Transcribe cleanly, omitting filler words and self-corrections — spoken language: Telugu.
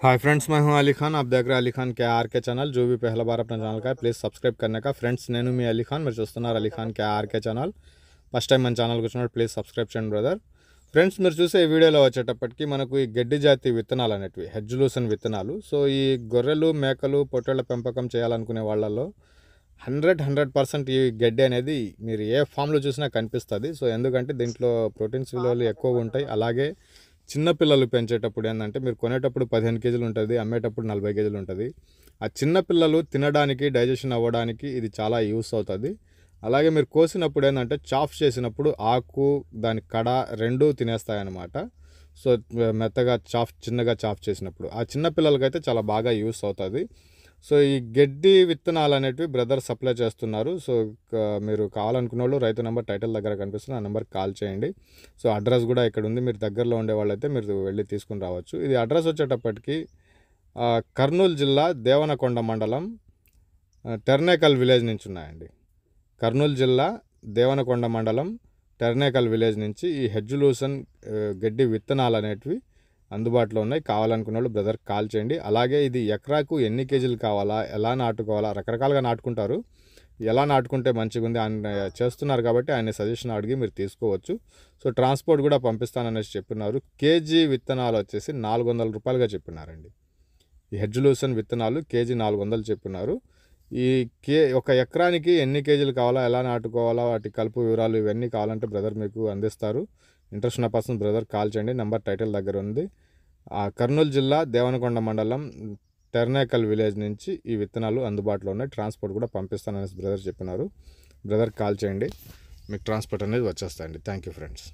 हाय फ्रेंड्स, मैं हूं अली खान। आप देख रहे हैं अली खान के आर के चैनल। जो भी पहला बार अपना ఛానల్ का है प्लीज़ सब्सक्రైబ్ करने का। ఫ్రెండ్స్, నేను మీ అలీ ఖాన్, మీరు చూస్తున్నారు అలీ ఖాన్ కే ఆర్కే ఛానల్। ఫస్ట్ టైం మన ఛానల్కి వచ్చినప్పుడు ప్లీజ్ సబ్స్క్రైబ్ చేయండి బ్రదర్। ఫ్రెండ్స్, మీరు చూసే ఈ వీడియోలో వచ్చేటప్పటికి మనకు ఈ గడ్డి జాతి విత్తనాలు అనేటివి హెడ్జులూసన్ విత్తనాలు। సో ఈ గొర్రెలు మేకలు పొట్టేళ్ల పెంపకం చేయాలనుకునే వాళ్ళలో 100% ఈ గడ్డి అనేది మీరు ఏ ఫామ్లో చూసినా కనిపిస్తుంది। సో ఎందుకంటే దీంట్లో ప్రోటీన్స్ విలువలు ఎక్కువగా ఉంటాయి। అలాగే చిన్నపిల్లలు పెంచేటప్పుడు ఏంటంటే మీరు కొనేటప్పుడు 15 కేజీలు ఉంటుంది, అమ్మేటప్పుడు 40 కేజీలు ఉంటుంది। ఆ చిన్నపిల్లలు తినడానికి డైజెషన్ అవ్వడానికి ఇది చాలా యూస్ అవుతుంది। అలాగే మీరు కోసినప్పుడు ఏంటంటే చాఫ్ చేసినప్పుడు ఆకు దాని కడ రెండూ తినేస్తాయన్నమాట। సో మెత్తగా చిన్నగా చాఫ్ చేసినప్పుడు ఆ చిన్నపిల్లలకైతే చాలా బాగా యూస్ అవుతుంది। సో ఈ గడ్డి విత్తనాలు అనేటివి బ్రదర్ సప్లై చేస్తున్నారు। సో మీరు కావాలనుకున్న వాళ్ళు రైతు నెంబర్ టైటిల్ దగ్గర కనిపిస్తుంది, ఆ నెంబర్కి కాల్ చేయండి। సో అడ్రస్ కూడా ఇక్కడ ఉంది, మీరు దగ్గరలో ఉండే వాళ్ళైతే మీరు వెళ్ళి తీసుకుని రావచ్చు। ఇది అడ్రస్ వచ్చేటప్పటికి కర్నూలు జిల్లా దేవనకొండ మండలం టెర్నేకల్ విలేజ్ నుంచి ఉన్నాయండి। కర్నూలు జిల్లా దేవనకొండ మండలం టెర్నేకల్ విలేజ్ నుంచి ఈ హెడ్జులూసన్ గడ్డి విత్తనాలు అనేటివి అందుబాటులో ఉన్నాయి। కావాలనుకున్న వాళ్ళు బ్రదర్కి కాల్ చేయండి। అలాగే ఇది ఎకరాకు ఎన్ని కేజీలు కావాలా, ఎలా నాటుకోవాలా, రకరకాలుగా నాటుకుంటారు, ఎలా నాటుకుంటే మంచిగా ఉంది ఆయన చేస్తున్నారు కాబట్టి ఆయన సజెషన్ అడిగి మీరు తీసుకోవచ్చు। సో ట్రాన్స్పోర్ట్ కూడా పంపిస్తాననేసి చెప్పినారు। కేజీ విత్తనాలు వచ్చేసి 400 రూపాయలుగా చెప్పినారండి। ఈ హెడ్జులూసన్ విత్తనాలు కేజీ 400 చెప్పినారు। ఈ ఒక ఎకరానికి ఎన్ని కేజీలు కావాలా, ఎలా నాటుకోవాలా, వాటి కలుపు వివరాలు ఇవన్నీ కావాలంటే బ్రదర్ మీకు అందిస్తారు। ఇంట్రెస్ట్ ఉన్న పర్సన్ బ్రదర్ కాల్ చేయండి, నెంబర్ టైటిల్ దగ్గర ఉంది। కర్నూలు జిల్లా దేవనకొండ మండలం టెర్నేకల్ విలేజ్ నుంచి ఈ విత్తనాలు అందుబాటులో ఉన్నాయి। ట్రాన్స్పోర్ట్ కూడా పంపిస్తాననేసి బ్రదర్ చెప్పినారు। బ్రదర్ కాల్ చేయండి, మీకు ట్రాన్స్పోర్ట్ అనేది వచ్చేస్తాయండి। Thank you friends.